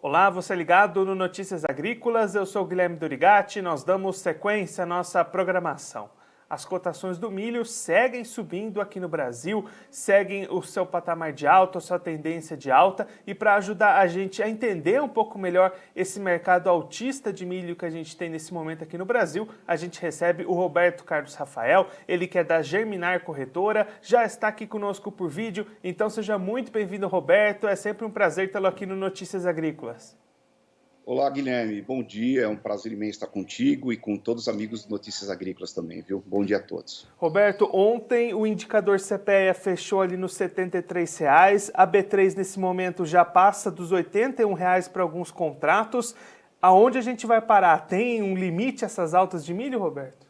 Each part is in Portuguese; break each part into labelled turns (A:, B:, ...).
A: Olá, você ligado no Notícias Agrícolas, eu sou o Guilherme Dorigatti, nós damos sequência à nossa programação. As cotações do milho seguem subindo aqui no Brasil, seguem o seu patamar de alta, a sua tendência de alta, e para ajudar a gente a entender um pouco melhor esse mercado altista de milho que a gente tem nesse momento aqui no Brasil, a gente recebe o Roberto Carlos Rafael, ele que é da Germinar Corretora, já está aqui conosco por vídeo, então seja muito bem-vindo, Roberto, é sempre um prazer tê-lo aqui no Notícias Agrícolas.
B: Olá, Guilherme. Bom dia. É um prazer imenso estar contigo e com todos os amigos do Notícias Agrícolas também, viu? Bom dia a todos.
A: Roberto, ontem o indicador CPEA fechou ali nos R$ 73,00. A B3 nesse momento já passa dos R$ 81,00 para alguns contratos. Aonde a gente vai parar? Tem um limite essas altas de milho, Roberto?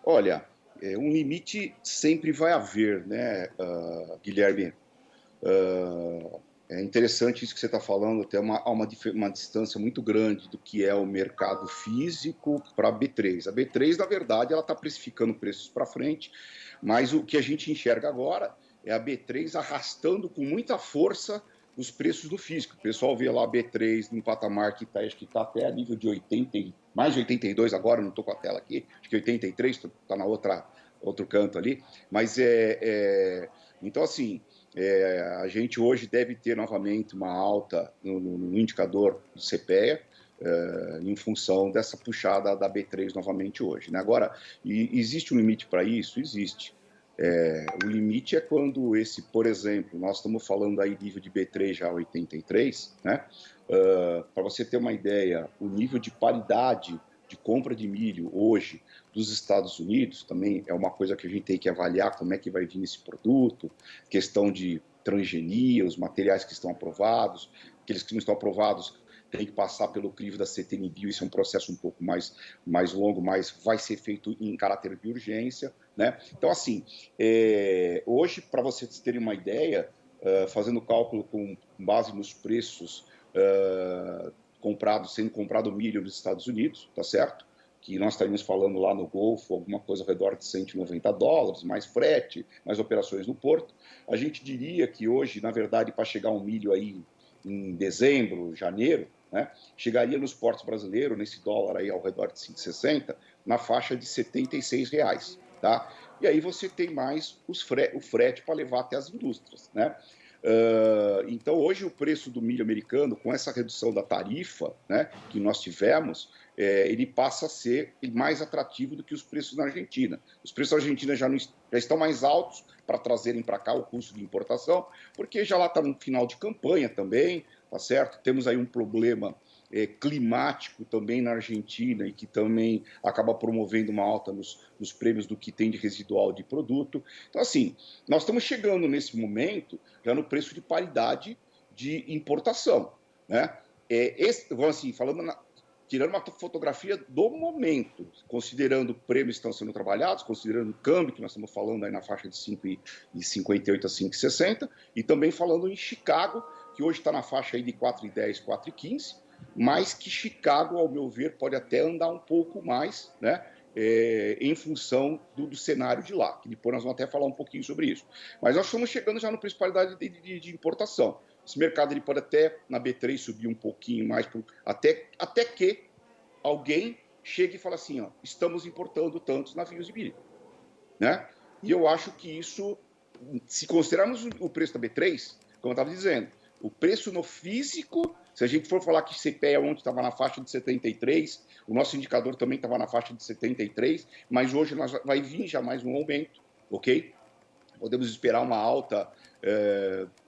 B: Olha, um limite sempre vai haver, né, Guilherme? É interessante isso que você está falando, até há uma distância muito grande do que é o mercado físico para a B3. A B3, na verdade, ela está precificando preços para frente, mas o que a gente enxerga agora é a B3 arrastando com muita força os preços do físico. O pessoal vê lá a B3 num patamar que acho que está até a nível de 80, mais de 82 agora, não estou com a tela aqui, acho que 83, está na outro canto ali, mas então assim, a gente hoje deve ter novamente uma alta no indicador do CPEA, em função dessa puxada da B3 novamente hoje, né? Agora, existe um limite para isso? Existe. O limite é quando por exemplo, nós estamos falando aí nível de B3 já 83, né? Para você ter uma ideia, o nível de paridade de compra de milho hoje dos Estados Unidos também é uma coisa que a gente tem que avaliar como é que vai vir esse produto, questão de transgenia, os materiais que estão aprovados, aqueles que não estão aprovados tem que passar pelo crivo da CTN-Bio, isso é um processo um pouco mais longo, mas vai ser feito em caráter de urgência, né? Então, assim, hoje, para vocês terem uma ideia, fazendo cálculo com base nos preços sendo comprado milho nos Estados Unidos, tá certo? Que nós estaríamos falando lá no Golfo, alguma coisa ao redor de $190, mais frete, mais operações no porto. A gente diria que hoje, na verdade, para chegar um milho aí em dezembro, janeiro, né, chegaria nos portos brasileiros, nesse dólar aí ao redor de 5,60, na faixa de R$ 76,00, tá? E aí você tem mais o frete para levar até as indústrias, né? Então, hoje o preço do milho americano, com essa redução da tarifa, né, que nós tivemos, ele passa a ser mais atrativo do que os preços na Argentina. Os preços na Argentina já estão mais altos para trazerem para cá o custo de importação, porque já lá está no final de campanha também, tá certo? Temos aí um problema climático também na Argentina e que também acaba promovendo uma alta nos prêmios do que tem de residual de produto. Então, assim, nós estamos chegando nesse momento já no preço de paridade de importação, né? Vamos assim, tirando uma fotografia do momento, considerando prêmios que estão sendo trabalhados, considerando o câmbio, que nós estamos falando aí na faixa de 5,58 a 5,60, e também falando em Chicago, que hoje está na faixa aí de 4,10, 4,15, mas que Chicago, ao meu ver, pode até andar um pouco mais, né? Em função do cenário de lá, que depois nós vamos até falar um pouquinho sobre isso. Mas nós estamos chegando já no preço de paridade de importação. Esse mercado ele pode até, na B3, subir um pouquinho mais, até que alguém chegue e fale assim, ó, estamos importando tantos navios de milho, né? E eu acho que isso, se considerarmos o preço da B3, como eu estava dizendo, o preço no físico, se a gente for falar que CPEA ontem estava na faixa de 73, o nosso indicador também estava na faixa de 73, mas hoje vai vir já mais um aumento, ok? Podemos esperar uma alta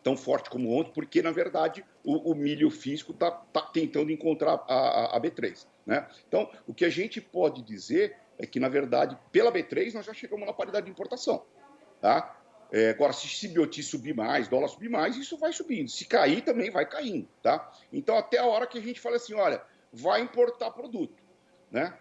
B: tão forte como ontem, porque, na verdade, o milho físico está tentando encontrar a B3, né? Então, o que a gente pode dizer é que, na verdade, pela B3, nós já chegamos na paridade de importação, tá? Agora, se Bioti subir mais, dólar subir mais, isso vai subindo. Se cair, também vai caindo, tá? Então, até a hora que a gente fala assim, olha, vai importar produto, né?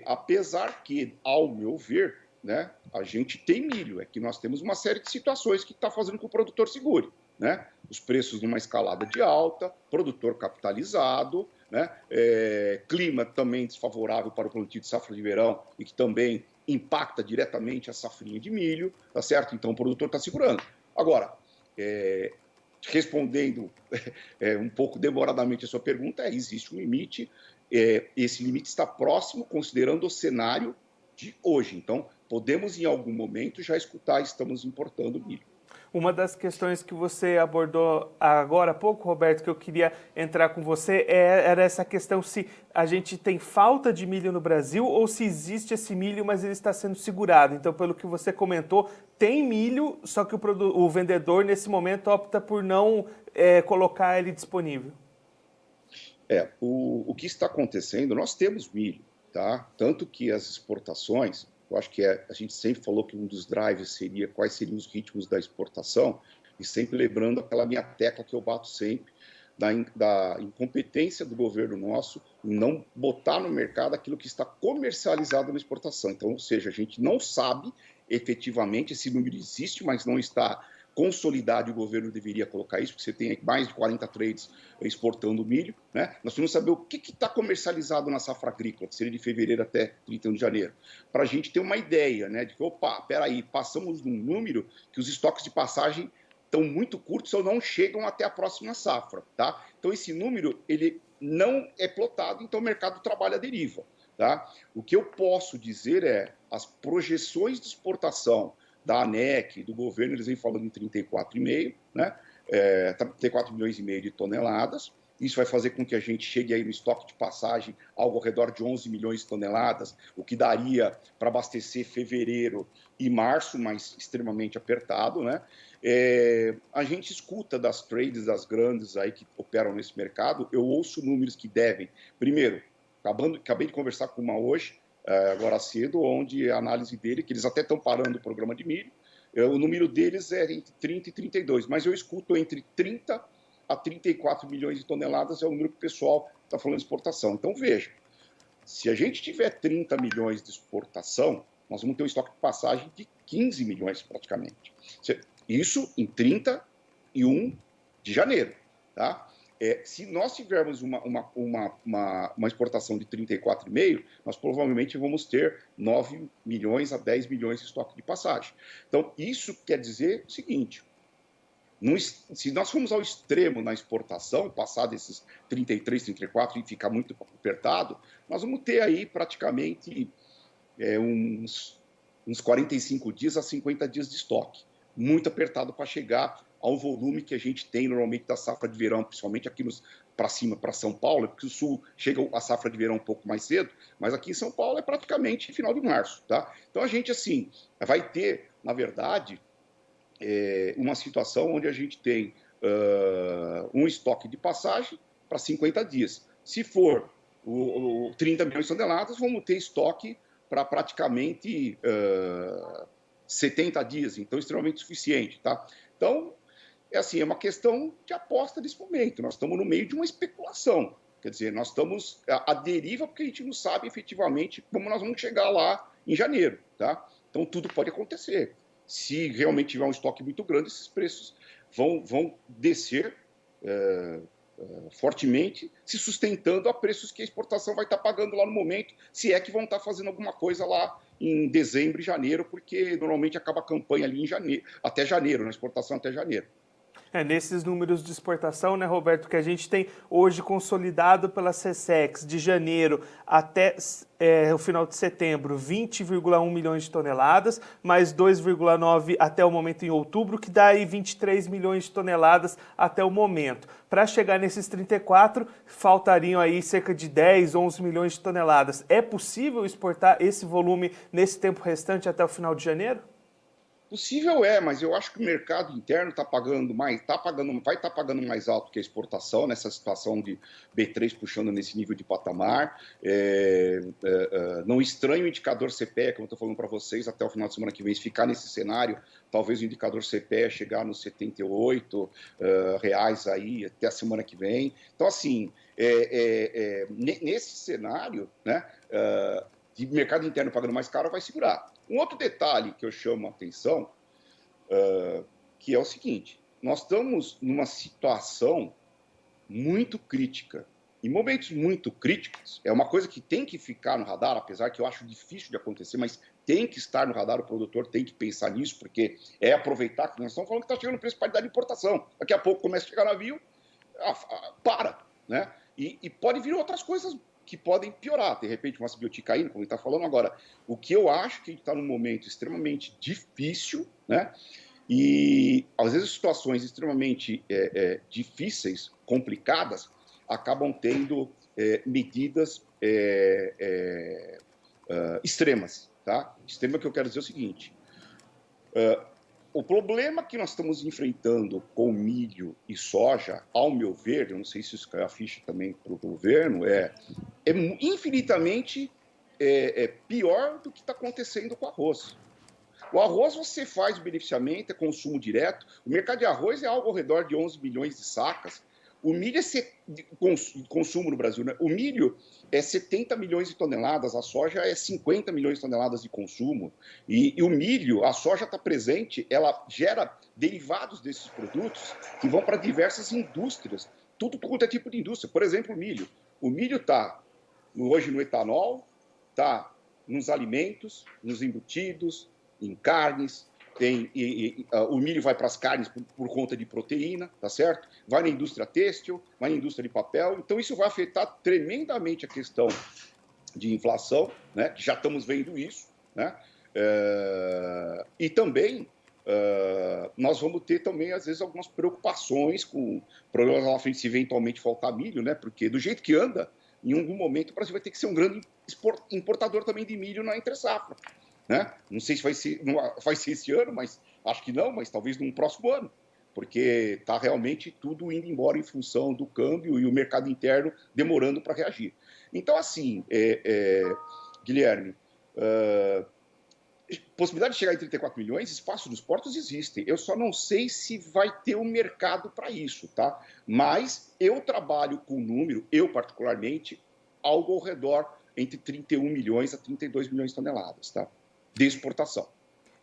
B: Apesar que, ao meu ver, né, a gente tem milho, é que nós temos uma série de situações que está fazendo com que o produtor segure, né? Os preços numa escalada de alta, produtor capitalizado, né? Clima também desfavorável para o plantio de safra de verão e que também impacta diretamente a safrinha de milho, tá certo? Então o produtor está segurando. Agora, respondendo um pouco demoradamente a sua pergunta, existe um limite, esse limite está próximo, considerando o cenário de hoje. Então, podemos, em algum momento, já escutar, estamos importando milho.
A: Uma das questões que você abordou agora há pouco, Roberto, que eu queria entrar com você, era essa questão se a gente tem falta de milho no Brasil ou se existe esse milho, mas ele está sendo segurado. Então, pelo que você comentou, tem milho, só que o vendedor, nesse momento, opta por não colocar ele disponível.
B: O que está acontecendo, nós temos milho, tá? Tanto que as exportações, eu acho que a gente sempre falou que um dos drives seria quais seriam os ritmos da exportação, e sempre lembrando aquela minha tecla que eu bato sempre, da incompetência do governo nosso em não botar no mercado aquilo que está comercializado na exportação. Então, ou seja, a gente não sabe efetivamente, esse número existe, mas não está consolidado, e o governo deveria colocar isso, porque você tem mais de 40 trades exportando milho, né? Nós precisamos saber o que está comercializado na safra agrícola, que seria de fevereiro até 31 de janeiro, para a gente ter uma ideia, né, de que, opa, peraí, passamos num número que os estoques de passagem estão muito curtos ou não chegam até a próxima safra, tá? Então, esse número, ele não é plotado, então o mercado trabalha à deriva, tá? O que eu posso dizer é, as projeções de exportação da ANEC, do governo, eles vêm falando em 34,5, né? 34 milhões e meio de toneladas. Isso vai fazer com que a gente chegue aí no estoque de passagem algo ao redor de 11 milhões de toneladas, o que daria para abastecer fevereiro e março, mas extremamente apertado, né? A gente escuta das trades, das grandes aí que operam nesse mercado, eu ouço números que devem. Primeiro, acabei de conversar com uma hoje, agora cedo, onde a análise dele, que eles até estão parando o programa de milho, o número deles é entre 30 e 32, mas eu escuto entre 30 a 34 milhões de toneladas, é o número que o pessoal está falando de exportação. Então, veja, se a gente tiver 30 milhões de exportação, nós vamos ter um estoque de passagem de 15 milhões praticamente. Isso em 31 de janeiro, tá? Se nós tivermos uma exportação de 34,5, nós provavelmente vamos ter 9 milhões a 10 milhões de estoque de passagem. Então, isso quer dizer o seguinte, se nós formos ao extremo na exportação, passar desses 33, 34 e ficar muito apertado, nós vamos ter aí praticamente uns 45 dias a 50 dias de estoque. Muito apertado para chegar ao volume que a gente tem normalmente da safra de verão, principalmente aqui para cima, para São Paulo, porque o Sul chega a safra de verão um pouco mais cedo, mas aqui em São Paulo é praticamente final de março, tá? Então a gente, assim, vai ter, na verdade, uma situação onde a gente tem um estoque de passagem para 50 dias. Se for 30 milhões de toneladas, vamos ter estoque para praticamente 70 dias, então extremamente suficiente, tá? Então, é uma questão de aposta nesse momento. Nós estamos no meio de uma especulação. Quer dizer, nós estamos à deriva porque a gente não sabe efetivamente como nós vamos chegar lá em janeiro, tá? Então, tudo pode acontecer. Se realmente tiver um estoque muito grande, esses preços vão descer fortemente, se sustentando a preços que a exportação vai estar pagando lá no momento, se é que vão estar fazendo alguma coisa lá em dezembro e janeiro, porque normalmente acaba a campanha ali em janeiro, até janeiro, na exportação até janeiro.
A: Nesses números de exportação, né, Roberto, que a gente tem hoje consolidado pela SECEX de janeiro até o final de setembro, 20,1 milhões de toneladas, mais 2,9 até o momento em outubro, que dá aí 23 milhões de toneladas até o momento. Para chegar nesses 34, faltariam aí cerca de 10, 11 milhões de toneladas. É possível exportar esse volume nesse tempo restante até o final de janeiro?
B: Possível mas eu acho que o mercado interno está pagando mais, vai estar pagando mais alto que a exportação nessa situação de B3 puxando nesse nível de patamar. Não estranho o indicador CPEA, como eu estou falando para vocês, até o final de semana que vem, se ficar nesse cenário, talvez o indicador CPEA chegar nos R$ 78 aí até a semana que vem. Então, assim, nesse cenário, né, de mercado interno pagando mais caro, vai segurar. Um outro detalhe que eu chamo a atenção, que é o seguinte, nós estamos numa situação muito crítica Em momentos muito críticos, é uma coisa que tem que ficar no radar, apesar que eu acho difícil de acontecer, mas tem que estar no radar, o produtor tem que pensar nisso, porque é aproveitar que nós estamos falando que está chegando o preço de paridade de importação. Daqui a pouco começa a chegar navio, para, né? E pode vir outras coisas que podem piorar, de repente uma antibiótica caindo, como ele está falando agora. O que eu acho que a gente está num momento extremamente difícil, né? E às vezes situações extremamente difíceis, complicadas, acabam tendo medidas extremas, tá? Extrema que eu quero dizer é o seguinte: o problema que nós estamos enfrentando com milho e soja, ao meu ver, eu não sei se isso cai a ficha também para o governo, é infinitamente pior do que está acontecendo com o arroz. O arroz você faz o beneficiamento, é consumo direto. O mercado de arroz é algo ao redor de 11 milhões de sacas. O milho consumo no Brasil, né? O milho é 70 milhões de toneladas, a soja é 50 milhões de toneladas de consumo. E o milho, a soja está presente, ela gera derivados desses produtos que vão para diversas indústrias, tudo quanto é tipo de indústria. Por exemplo, o milho. O milho está hoje no etanol, está nos alimentos, nos embutidos, em carnes. O milho vai para as carnes por conta de proteína, tá certo? Vai na indústria têxtil, vai na indústria de papel. Então, isso vai afetar tremendamente a questão de inflação, né? Já estamos vendo isso, né? E também nós vamos ter também, às vezes, algumas preocupações com problemas lá na frente, se eventualmente faltar milho, né? Porque do jeito que anda, em algum momento o Brasil vai ter que ser um grande importador também de milho na entre-safra. Né? Não sei se vai ser esse ano, mas acho que não, mas talvez num próximo ano, porque está realmente tudo indo embora em função do câmbio e o mercado interno demorando para reagir. Então, assim, Guilherme, possibilidade de chegar em 34 milhões, espaço nos portos existem. Eu só não sei se vai ter um mercado para isso, tá? Mas eu trabalho com número, eu particularmente, algo ao redor entre 31 milhões a 32 milhões de toneladas, tá? De exportação.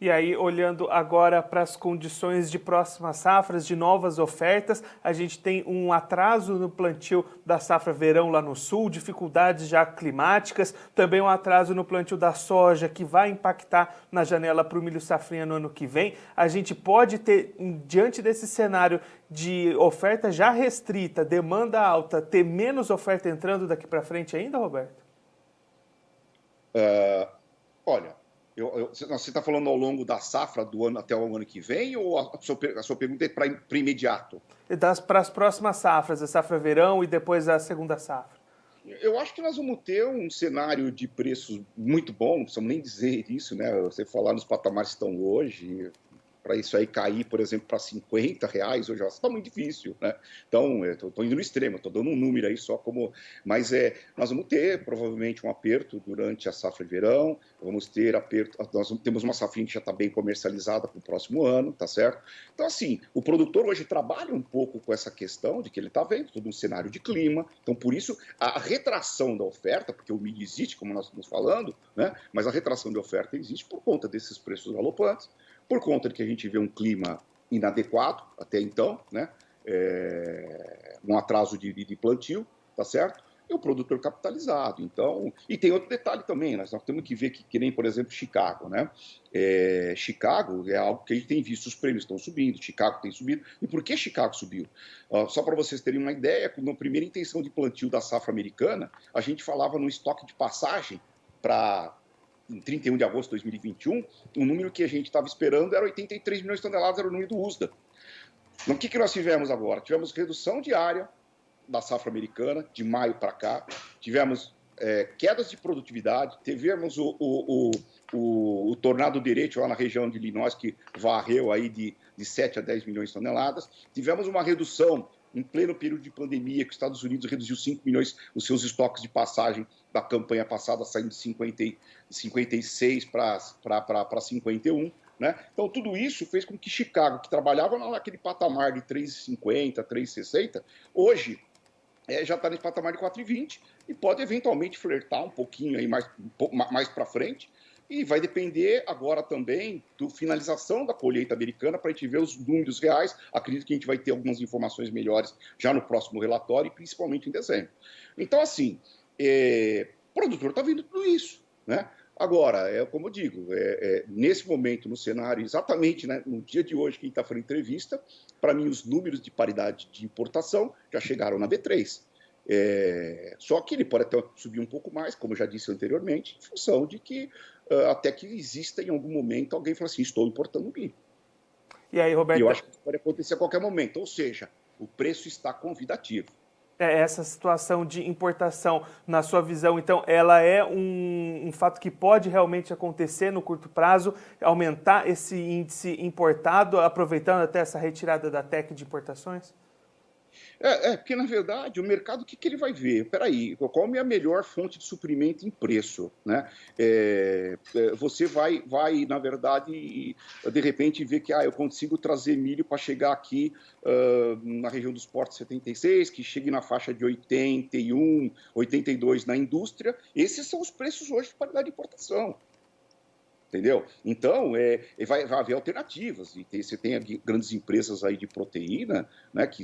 A: E aí, olhando agora para as condições de próximas safras, de novas ofertas, a gente tem um atraso no plantio da safra verão lá no sul, dificuldades já climáticas, também um atraso no plantio da soja, que vai impactar na janela para o milho safrinha no ano que vem. A gente pode ter, diante desse cenário de oferta já restrita, demanda alta, ter menos oferta entrando daqui para frente ainda, Roberto?
B: Olha, você está falando ao longo da safra do ano até o ano que vem, ou a sua pergunta é para imediato?
A: Para as próximas safras, a safra verão e depois a segunda safra.
B: Eu acho que nós vamos ter um cenário de preços muito bom, não precisamos nem dizer isso, né? Você falar nos patamares que estão hoje, para isso aí cair, por exemplo, para R$50, hoje está muito difícil, né? Então, estou indo no extremo, estou dando um número aí só como... Mas nós vamos ter, provavelmente, um aperto durante a safra de verão, vamos ter aperto... Nós temos uma safrinha que já está bem comercializada para o próximo ano, tá certo? Então, assim, o produtor hoje trabalha um pouco com essa questão de que ele está vendo todo um cenário de clima, então, por isso, a retração da oferta, porque o milho existe, como nós estamos falando, né? Mas a retração de oferta existe por conta desses preços galopantes, por conta de que a gente vê um clima inadequado até então, né? Um atraso de plantio, tá certo? E o produtor capitalizado. Então, e tem outro detalhe também, nós temos que ver que nem, por exemplo, Chicago, né? Chicago é algo que a gente tem visto, os prêmios estão subindo, Chicago tem subido. E por que Chicago subiu? Só para vocês terem uma ideia, na primeira intenção de plantio da safra americana, a gente falava no estoque de passagem para... em 31 de agosto de 2021, o número que a gente estava esperando era 83 milhões de toneladas, era o número do USDA. Então, o que nós tivemos agora? Tivemos redução de área da safra americana, de maio para cá, tivemos quedas de produtividade, tivemos o tornado direito lá na região de Illinois, que varreu aí de 7 a 10 milhões de toneladas, tivemos uma redução em pleno período de pandemia, que os Estados Unidos reduziu 5 milhões os seus estoques de passagem da campanha passada, saindo de 56 para 51, né? Então, tudo isso fez com que Chicago, que trabalhava naquele patamar de 3,50, 3,60, hoje já está nesse patamar de 4,20 e pode eventualmente flertar um pouquinho aí mais para frente, E vai depender agora também da finalização da colheita americana para a gente ver os números reais. Acredito que a gente vai ter algumas informações melhores já no próximo relatório, e principalmente em dezembro. Então, assim, o produtor está vendo tudo isso, né? Agora, como eu digo, nesse momento, no cenário, exatamente, né, no dia de hoje que a gente está fazendo entrevista, para mim os números de paridade de importação já chegaram na B3. Só que ele pode até subir um pouco mais, como eu já disse anteriormente, em função de que até que exista em algum momento alguém fala assim, estou importando milho.
A: E aí, Roberto?
B: E eu acho que isso pode acontecer a qualquer momento, ou seja, o preço está convidativo.
A: Essa situação de importação, na sua visão, então, ela é um fato que pode realmente acontecer no curto prazo, aumentar esse índice importado, aproveitando até essa retirada da TEC de importações?
B: Porque, na verdade, o mercado, o que ele vai ver? Peraí, qual é a minha melhor fonte de suprimento em preço? Né? Você vai, na verdade, de repente, ver que eu consigo trazer milho para chegar aqui na região dos portos 76, que chegue na faixa de 81, 82 na indústria. Esses são os preços hoje de paridade de importação. Entendeu? Então, vai haver alternativas. E você tem aqui grandes empresas aí de proteína, né, que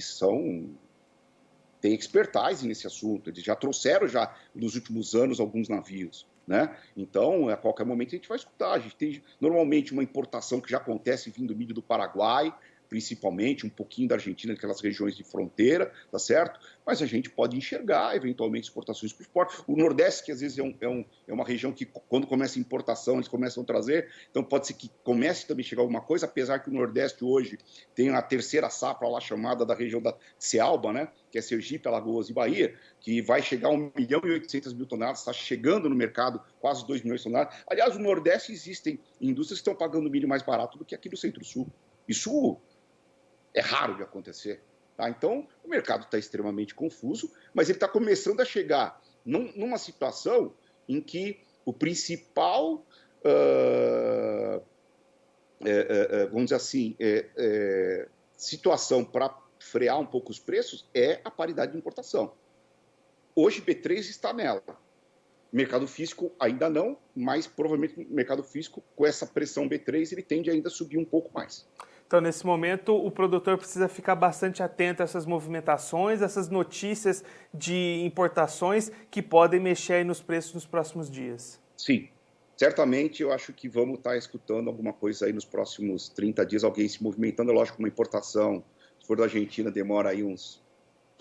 B: têm expertise nesse assunto. Eles já trouxeram nos últimos anos alguns navios. Né? Então, a qualquer momento a gente vai escutar. A gente tem normalmente uma importação que já acontece vindo milho do Paraguai, principalmente, um pouquinho da Argentina, aquelas regiões de fronteira, tá certo? Mas a gente pode enxergar, eventualmente, exportações para o exporte. O Nordeste, que às vezes é uma região que, quando começa a importação, eles começam a trazer, então pode ser que comece também a chegar alguma coisa, apesar que o Nordeste hoje tem a terceira safra lá chamada da região da Cealba, né? Que é Sergipe, Alagoas e Bahia, que vai chegar a 1.800.000 toneladas, está chegando no mercado quase 2 milhões de toneladas. Aliás, no Nordeste existem indústrias que estão pagando milho mais barato do que aqui no Centro-Sul. Isso é raro de acontecer. Tá? Então, o mercado está extremamente confuso, mas ele está começando a chegar numa situação em que o principal, vamos dizer assim, situação para frear um pouco os preços é a paridade de importação. Hoje, B3 está nela. Mercado físico ainda não, mas provavelmente o mercado físico, com essa pressão B3, ele tende ainda a subir um pouco mais.
A: Então, nesse momento, o produtor precisa ficar bastante atento a essas movimentações, essas notícias de importações que podem mexer aí nos preços nos próximos dias.
B: Sim, certamente eu acho que vamos estar escutando alguma coisa aí nos próximos 30 dias, alguém se movimentando. Lógico, uma importação, se for da Argentina, demora aí uns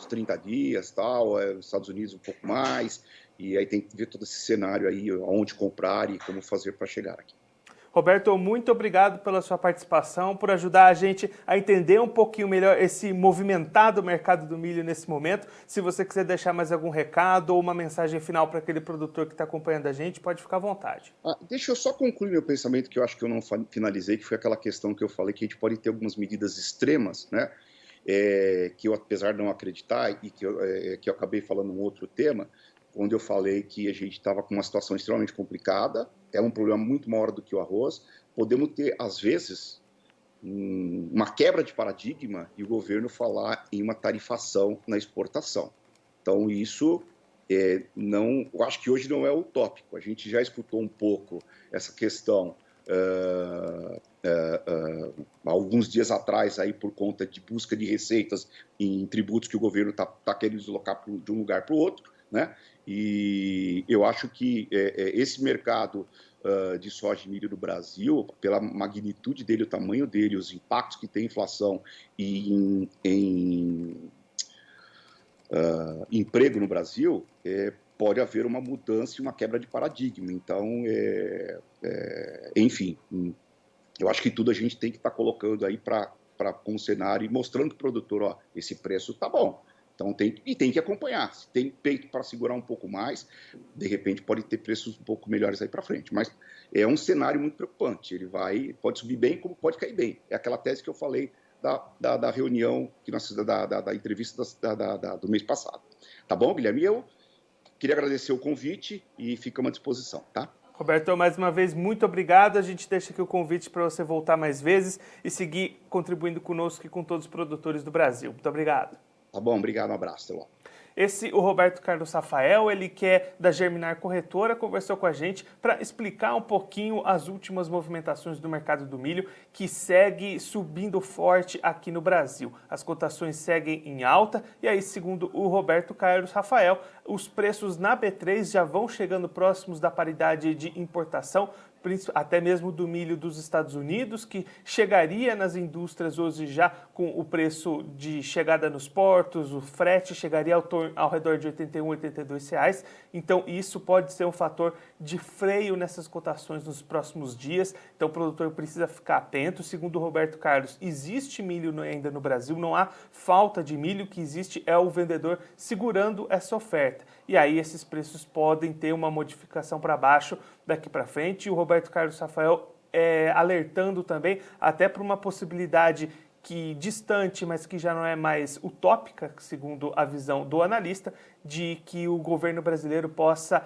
B: 30 dias, tal, os Estados Unidos um pouco mais, e aí tem que ver todo esse cenário aí, onde comprar e como fazer para chegar aqui.
A: Roberto, muito obrigado pela sua participação, por ajudar a gente a entender um pouquinho melhor esse movimentado mercado do milho nesse momento. Se você quiser deixar mais algum recado ou uma mensagem final para aquele produtor que está acompanhando a gente, pode ficar à vontade.
B: Deixa eu só concluir meu pensamento, que eu acho que eu não finalizei, que foi aquela questão que eu falei, que a gente pode ter algumas medidas extremas, né? Que eu, apesar de não acreditar, e que eu acabei falando um outro tema, onde eu falei que a gente estava com uma situação extremamente complicada, é um problema muito maior do que o arroz. Podemos ter, às vezes, uma quebra de paradigma e o governo falar em uma tarifação na exportação. Então, isso eu acho que hoje não é utópico. A gente já escutou um pouco essa questão alguns dias atrás, aí, por conta de busca de receitas em tributos que o governo está querendo deslocar de um lugar para o outro, né? E eu acho que esse mercado de soja e milho do Brasil, pela magnitude dele, o tamanho dele, os impactos que tem a inflação e em emprego no Brasil, pode haver uma mudança e uma quebra de paradigma. Então, enfim, eu acho que tudo a gente tem que estar colocando aí para um cenário e mostrando para o produtor, esse preço está bom. Então tem que acompanhar. Se tem peito para segurar um pouco mais, de repente pode ter preços um pouco melhores aí para frente. Mas é um cenário muito preocupante. Ele pode subir bem como pode cair bem. É aquela tese que eu falei da reunião, da entrevista do mês passado. Tá bom, Guilherme? Eu queria agradecer o convite e ficamos à disposição, tá?
A: Roberto, mais uma vez, muito obrigado. A gente deixa aqui o convite para você voltar mais vezes e seguir contribuindo conosco e com todos os produtores do Brasil. Muito obrigado.
B: Tá bom, obrigado, um abraço, até logo.
A: O Roberto Carlos Rafael, ele que é da Germinar Corretora, conversou com a gente para explicar um pouquinho as últimas movimentações do mercado do milho, que segue subindo forte aqui no Brasil. As cotações seguem em alta e aí, segundo o Roberto Carlos Rafael, os preços na B3 já vão chegando próximos da paridade de importação, até mesmo do milho dos Estados Unidos, que chegaria nas indústrias hoje já com o preço de chegada nos portos, o frete chegaria ao redor de R$ 81, R$ 82 reais. Então isso pode ser um fator de freio nessas cotações nos próximos dias. Então o produtor precisa ficar atento. Segundo o Roberto Carlos, existe milho ainda no Brasil, não há falta de milho, o que existe é o vendedor segurando essa oferta. E aí esses preços podem ter uma modificação para baixo daqui para frente. E o Roberto Carlos Rafael alertando também até para uma possibilidade que distante, mas que já não é mais utópica, segundo a visão do analista, de que o governo brasileiro possa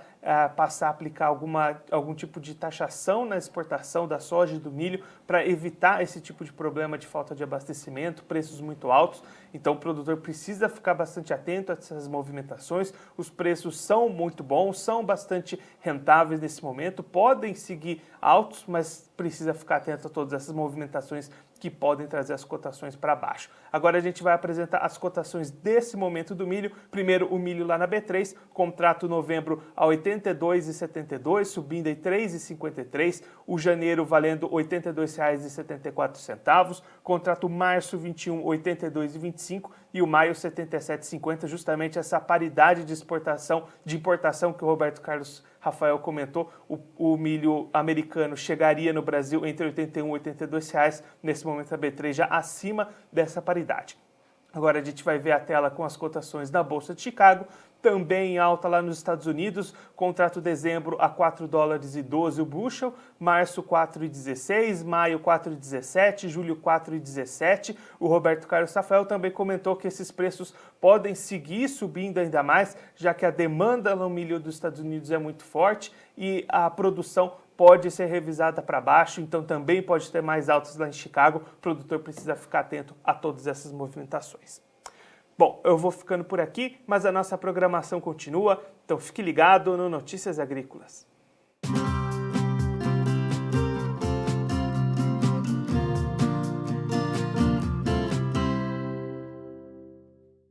A: passar a aplicar algum tipo de taxação na exportação da soja e do milho para evitar esse tipo de problema de falta de abastecimento, preços muito altos. Então o produtor precisa ficar bastante atento a essas movimentações. Os preços são muito bons, são bastante rentáveis nesse momento, podem seguir altos, mas precisa ficar atento a todas essas movimentações que podem trazer as cotações para baixo. Agora a gente vai apresentar as cotações desse momento do milho. Primeiro o milho lá na B3, contrato novembro a R$ 82,72, subindo em R$ 3,53, o janeiro valendo R$ 82,74, contrato março 21, R$ 82,25 e o maio R$ 77,50, justamente essa paridade de importação que o Roberto Carlos Rafael comentou. O milho americano chegaria no Brasil entre R$ 81 e R$ 82 reais, nesse momento a B3 já acima dessa paridade. Agora a gente vai ver a tela com as cotações na Bolsa de Chicago, também em alta lá nos Estados Unidos, contrato dezembro a $4,12 o bushel, março 4,16, maio 4,17, julho 4,17. O Roberto Carlos Rafael também comentou que esses preços podem seguir subindo ainda mais, já que a demanda no milho dos Estados Unidos é muito forte e a produção pode ser revisada para baixo, então também pode ter mais altas lá em Chicago. O produtor precisa ficar atento a todas essas movimentações. Bom, eu vou ficando por aqui, mas a nossa programação continua, então fique ligado no Notícias Agrícolas.